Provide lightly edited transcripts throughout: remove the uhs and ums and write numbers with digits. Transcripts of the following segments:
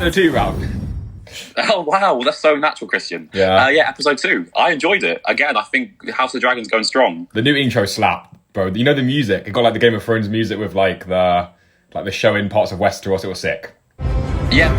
The 2 round. Oh wow, that's so natural, Christian. Yeah. Yeah, episode 2. I enjoyed it. Again, I think House of the Dragon's going strong. The new intro slap, bro. You know the music? It got like the Game of Thrones music with like the show in parts of Westeros. It was sick. Yeah.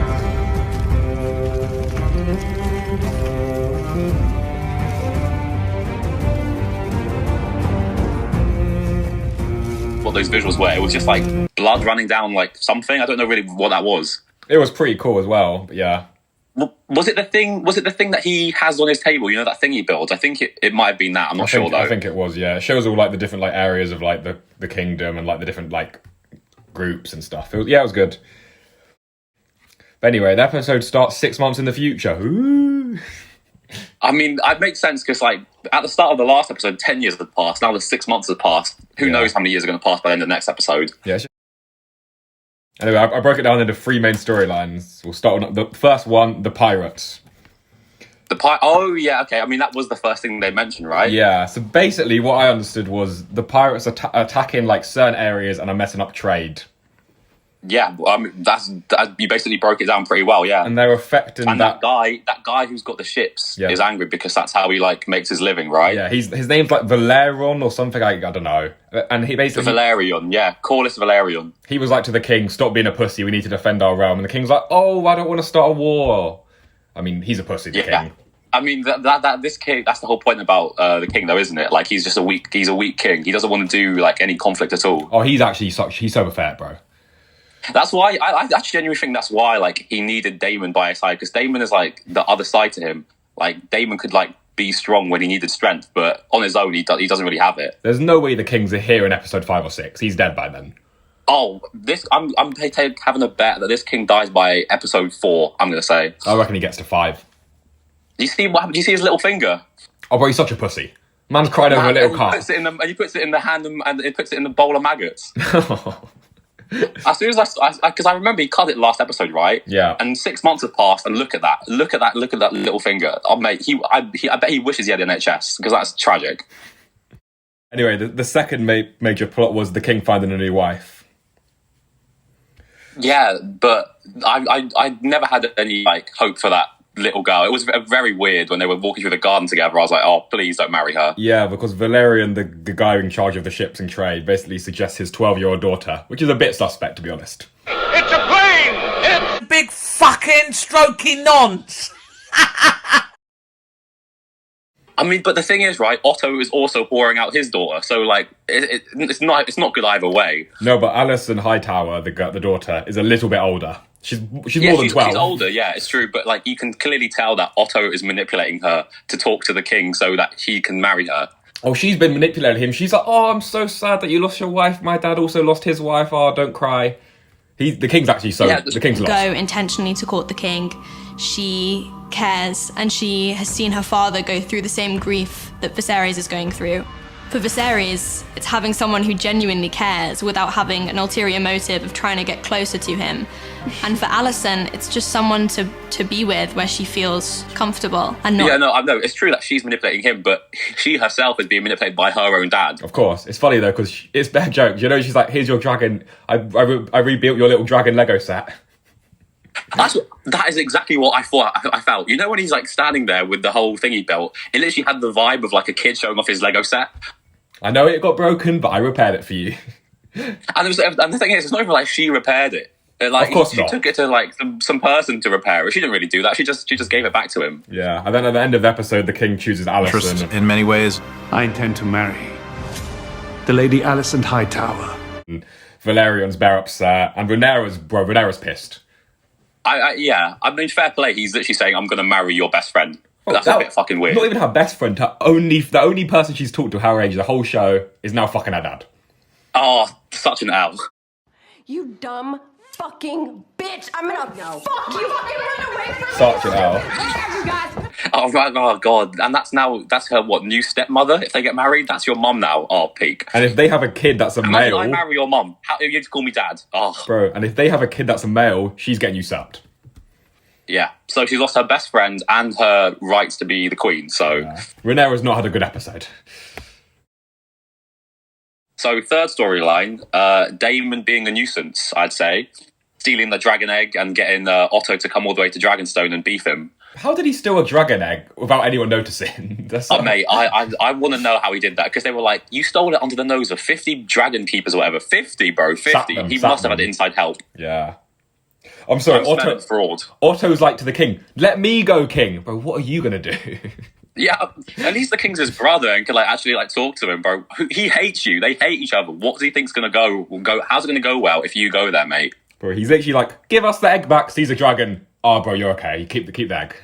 What those visuals were, it was just like blood running down like something. I don't know really what that was. It was pretty cool as well, but yeah. Was it the thing that he has on his table? You know, that thing he builds? I think it might have been that. I'm not sure though. I think it was, yeah. It shows all like the different like areas of like the kingdom and like the different like groups and stuff. It was good. But anyway, the episode starts 6 months in the future. Ooh. I mean, it makes sense because like at the start of the last episode, 10 years had passed. Now the 6 months have passed. Who knows how many years are going to pass by the end of the next episode? Yeah. Anyway, I broke it down into 3 main storylines. We'll start on the first one, the pirates. Oh, yeah, okay. I mean, that was the first thing they mentioned, right? Yeah, so basically what I understood was the pirates are attacking like certain areas and are messing up trade. Yeah, I mean, you basically broke it down pretty well, yeah. And they're affecting that guy who's got the ships is angry because that's how he like makes his living, right? Yeah, his name's like Valerion or something, I don't know. And he basically... Valerion, yeah. Corlys Valerion. He was like to the king, stop being a pussy, we need to defend our realm. And the king's like, oh, I don't want to start a war. I mean, he's a pussy, the king. I mean, this king, that's the whole point about the king though, isn't it? Like, he's a weak king. He doesn't want to do like any conflict at all. Oh, he's so pathetic, bro. That's why I actually genuinely think that's why like he needed Daemon by his side, because Daemon is like the other side to him. Like Daemon could like be strong when he needed strength, but on his own he doesn't really have it. There's no way the king's here in episode 5 or 6. He's dead by then. Oh, I'm having a bet that this king dies by episode 4. I'm gonna say. I reckon he gets to 5. Do you see what happened? Do you see his little finger? Oh, bro, he's such a pussy. Man's cried over a little car. He puts it in the hand and he puts it in the bowl of maggots. As soon as because I remember he cut it last episode, right? Yeah. And 6 months have passed, and look at that little finger. Oh mate, I bet he wishes he had the NHS, because that's tragic. Anyway, the second major plot was the king finding a new wife. Yeah, but I never had any like hope for that little girl. It was very weird when they were walking through the garden together. I was like, oh, please don't marry her. Yeah, because Valerian, the guy in charge of the ships and trade, basically suggests his 12-year-old daughter, which is a bit suspect, to be honest. It's a plane! It's big fucking strokey nonce! I mean, but the thing is, right, Otto is also whoring out his daughter, so like it's not good either way. No, but Alicent Hightower, the daughter, is a little bit older. She's more than 12. She's older, yeah, it's true. But like, you can clearly tell that Otto is manipulating her to talk to the king so that he can marry her. Oh, she's been manipulating him. She's like, oh, I'm so sad that you lost your wife. My dad also lost his wife. Oh, don't cry. The king's actually the king's lost. Go intentionally to court the king. She cares, and she has seen her father go through the same grief that Viserys is going through. For Viserys, it's having someone who genuinely cares without having an ulterior motive of trying to get closer to him. And for Alicent, it's just someone to be with where she feels comfortable and not... Yeah, no, I know. It's true that she's manipulating him, but she herself is being manipulated by her own dad. Of course. It's funny, though, because it's bad jokes. You know, she's like, here's your dragon. I rebuilt your little dragon Lego set. That is exactly what I felt. You know, when he's like standing there with the whole thing he built, it literally had the vibe of like a kid showing off his Lego set. I know it got broken, but I repaired it for you. And the thing is, it's not even like she repaired it. Like, of course she not. took it to like some person to repair it. She didn't really do that. She just gave it back to him. Yeah, and then at the end of the episode, the king chooses Alicent. In many ways, I intend to marry the Lady Alicent Hightower. Valerion's bare upset, and Rhaenyra's pissed. Yeah, I mean, fair play. He's literally saying, "I'm going to marry your best friend." That's a bit fucking weird. Not even her best friend. The only person she's talked to her age the whole show is now fucking her dad. Oh, such an L. You dumb fucking bitch! I'm gonna fuck you! Fucking run away from me! Such an L. Oh, right, oh god, and that's her new stepmother. If they get married, that's your mum now. Oh, peak. And if they have a kid that's a male, I marry your mum. How you to call me dad? Oh, bro. And if they have a kid that's a male, she's getting usurped. Yeah, so she's lost her best friend and her rights to be the queen. So Rhaenyra's not had a good episode. So third storyline, Daemon being a nuisance, I'd say. stealing the dragon egg and getting Otto to come all the way to Dragonstone and beef him. How did he steal a dragon egg without anyone noticing? That's Oh, mate, I want to know how he did that, because they were like, you stole it under the nose of 50 dragon keepers or whatever. 50, bro, 50. He must have had inside help. Yeah. I'm sorry, I'm smelling fraud. Otto's like to the king, let me go, king. Bro, what are you going to do? Yeah, at least the king's his brother and can like actually like talk to him, bro. He hates you. They hate each other. What does he think's gonna go? How's it gonna go well if you go there, mate? Bro, he's literally like, give us the egg back, Caesar Dragon. Oh, bro, you're okay. Keep the egg.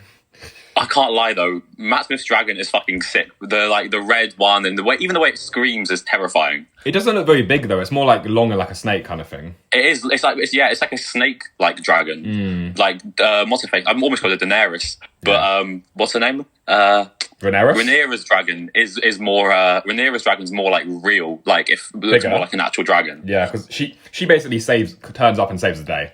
I can't lie though. Matt Smith's dragon is fucking sick. The red one and even the way it screams is terrifying. It doesn't look very big though. It's more like longer, like a snake kind of thing. It is. It's like a snake like dragon. Like what's her face? I'm almost called a Daenerys, but what's her name? Rhaenyra? Rhaenyra's dragon is more. Rhaenyra's dragon's more like real. Like if it's more like an actual dragon. Yeah, because she basically turns up and saves the day.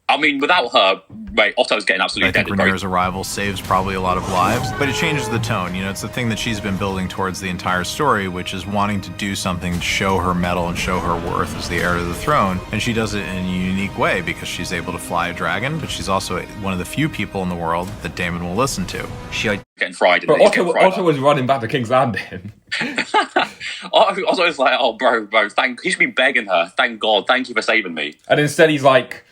I mean, without her, mate, Otto's getting absolutely I think dead. Rhaenyra's arrival saves probably a lot of lives, but it changes the tone. You know, it's the thing that she's been building towards the entire story, which is wanting to do something to show her mettle and show her worth as the heir to the throne. And she does it in a unique way because she's able to fly a dragon, but she's also one of the few people in the world that Daemon will listen to. Getting fried. But Otto was running back to King's Landing. Otto was like, oh, bro, he should be begging her. Thank God. Thank you for saving me. And instead he's like,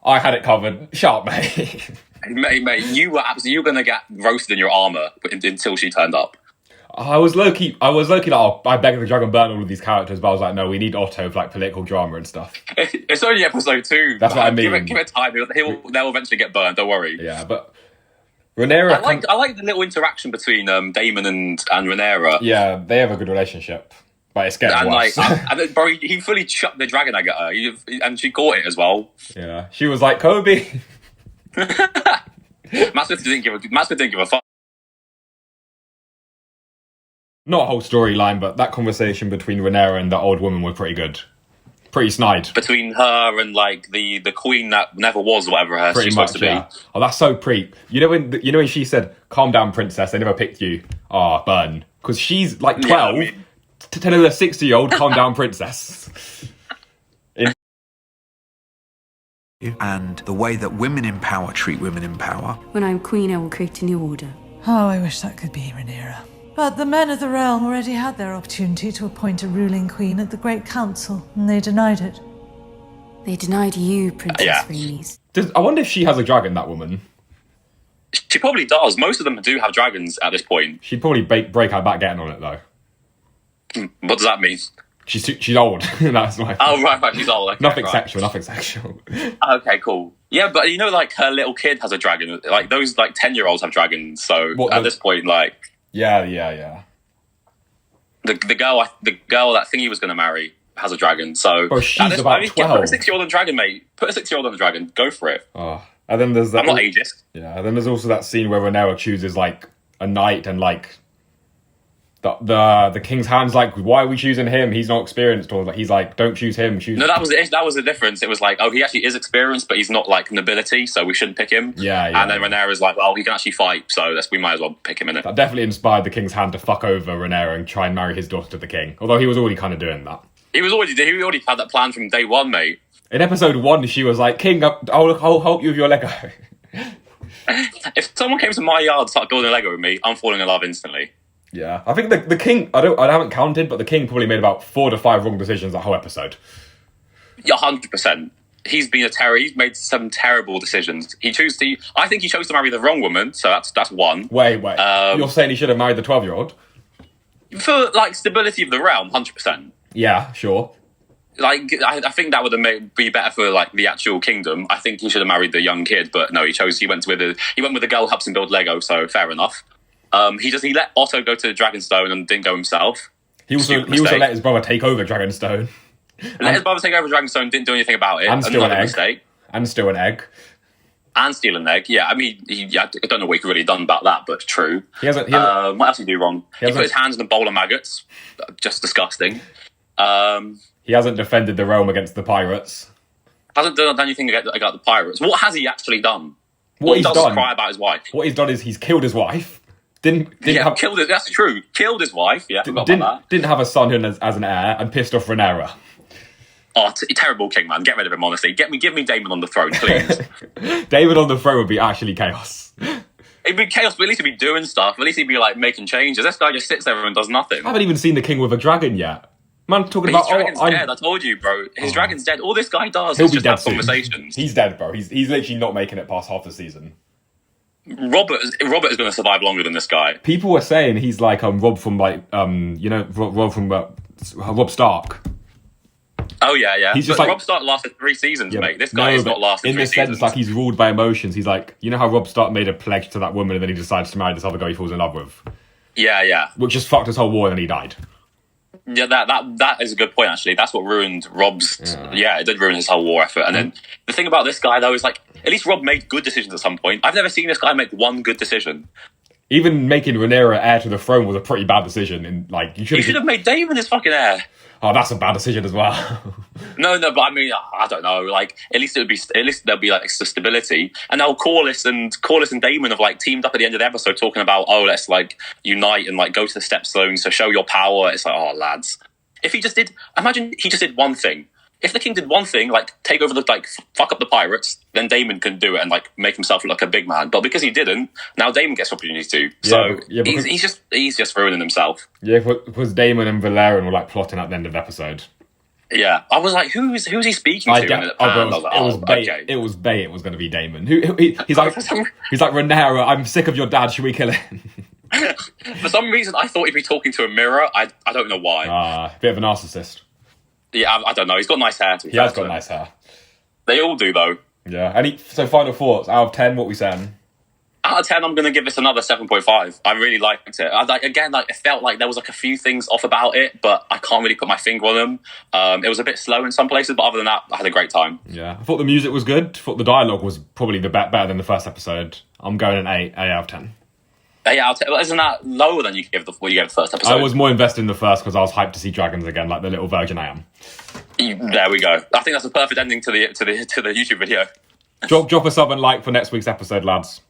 I had it covered. Shut up, mate. Mate, you were going to get roasted in your armour until she turned up. I was low-key like, oh, I begged the dragon burn all of these characters, but I was like, no, we need Otto for like political drama and stuff. It's only episode 2. That's what I mean. Give it time. They'll eventually get burned, don't worry. Yeah, but Rhaenyra... I like the little interaction between Daemon and Rhaenyra. Yeah, they have a good relationship. But it's getting worse. And then, bro, he fully chucked the dragon egg at her, and she caught it as well. Yeah, she was like, Kobe. Matt Smith didn't give a fuck. Not a whole storyline, but that conversation between Rhaenyra and the old woman was pretty good. Pretty snide. Between her and like the queen that never was, whatever her she's supposed to be. Oh, that's so pre. You know when she said, "Calm down, princess. They never picked you." Ah, burn. Because she's like 12. Yeah, telling a 60-year-old, calm down, princess. And the way that women in power treat women in power. When I'm queen, I will create a new order. Oh, I wish that could be Rhaenyra. But the men of the realm already had their opportunity to appoint a ruling queen at the Great Council, and they denied it. They denied you, Princess Rhaenys. I wonder if she has a dragon, that woman. She probably does. Most of them do have dragons at this point. She'd probably break her back getting on it, though. What does that mean? She's old. That's my. Oh right, she's old. Okay, nothing sexual. Okay, cool. Yeah, but you know, like her little kid has a dragon. Like those, like 10-year-olds have dragons. So at this point, like. Yeah. The girl that Thingy was going to marry has a dragon. So bro, she's about 12. Put a 6-year-old on a dragon, mate. Put a 6-year-old on a dragon. Go for it. Oh, and then there's that. I'm not ageist. Yeah, and then there's also that scene where Rhaenyra chooses like a knight and like. The king's hand's like, why are we choosing him? He's not experienced, or like he's like, don't choose him. No, that was the difference. It was like, oh, he actually is experienced, but he's not like nobility, so we shouldn't pick him. Yeah. And then Rhaenyra's like, well, he can actually fight, so we might as well pick him in it. That definitely inspired the king's hand to fuck over Rhaenyra and try and marry his daughter to the king. Although he was already kind of doing that. He already had that plan from day one, mate. In episode 1, she was like, King, I'll help you with your Lego. If someone came to my yard and started building a Lego with me, I'm falling in love instantly. Yeah, I think the king. I haven't counted, but the king probably made about 4 to 5 wrong decisions that whole episode. Yeah, 100%. He's been a terror. He's made some terrible decisions. I think he chose to marry the wrong woman. So that's one. Wait. You're saying he should have married the 12-year-old? For like stability of the realm, 100%. Yeah, sure. Like I think that would have be better for like the actual kingdom. I think he should have married the young kid, but no, he went with the girl who helps him build Lego. So fair enough. He let Otto go to Dragonstone and didn't go himself. He also let his brother take over Dragonstone. His brother take over Dragonstone, didn't do anything about it. And steal an egg. Mistake. And steal an egg. And steal an egg. Yeah, I mean, I don't know what he could really done about that, but true. What else did he do wrong? He put his hands in a bowl of maggots. Just disgusting. He hasn't defended the realm against the pirates. Hasn't done anything against the pirates. What has he actually done? All he does is cry about his wife. What he's done is he's killed his wife. Killed it. That's true. Killed his wife. Yeah, forgot about that. Didn't have a son as an heir, and pissed off Rhaenyra. terrible king, man. Get rid of him, honestly. Give me Daemon on the throne, please. Daemon on the throne would be actually chaos. It'd be chaos, but at least he'd be doing stuff. At least he'd be like making changes. This guy just sits there and does nothing. I haven't even seen the king with a dragon yet. Man, talking But about his dragon's dead. I told you, bro. His dragon's dead. All this guy does he'll is be just dead have soon. conversations. He's dead, bro. He's literally not making it past half the season. Robert is going to survive longer than this guy. People were saying he's like Rob from like Rob from Rob Stark. Oh yeah. He's just but like Rob Stark lasted 3 seasons, mate. This guy has not lasted 3 in this seasons. sense, like he's ruled by emotions. He's like, you know how Rob Stark made a pledge to that woman and then he decides to marry this other guy he falls in love with. Yeah. Which just fucked his whole war and then he died. Yeah, that is a good point, actually. That's what ruined Rob's... Yeah, it did ruin his whole war effort. And then the thing about this guy, though, is like, at least Rob made good decisions at some point. I've never seen this guy make one good decision. Even making Rhaenyra heir to the throne was a pretty bad decision. And like, you should have made Daemon his fucking heir. Oh, that's a bad decision as well. No, but I mean, I don't know. Like, at least there'll be like stability. And now Corlys and Daemon have like teamed up at the end of the episode talking about, oh, let's like unite and like go to the Stepstones to show your power. It's like, oh, lads. If he just did, imagine he just did one thing. If the king did one thing, like take over fuck up the pirates, then Daemon can do it and like make himself look like a big man. But because he didn't, now Daemon gets opportunities to. So he's just ruining himself. Yeah, because Daemon and Valerian were like plotting at the end of the episode. Yeah, I was like, who's he speaking to? It was bait. It was going to be Daemon. He's like Rhaenyra, I'm sick of your dad. Should we kill him? For some reason, I thought he'd be talking to a mirror. I don't know why. Bit of a narcissist. Yeah, I don't know. He's got nice hair. He has got nice hair. They all do, though. Yeah. So final thoughts out of 10. What we saying? Out of 10, I'm going to give this another 7.5. I really liked it. It felt like there was like a few things off about it, but I can't really put my finger on them. It was a bit slow in some places, but other than that, I had a great time. Yeah, I thought the music was good. I thought the dialogue was probably better than the first episode. I'm going an 8 out of 10. 8 out of 10. Well, isn't that lower than what you gave the first episode? I was more invested in the first because I was hyped to see dragons again, like the little virgin I am. There we go. I think that's a perfect ending to the YouTube video. Drop a sub and like for next week's episode, lads.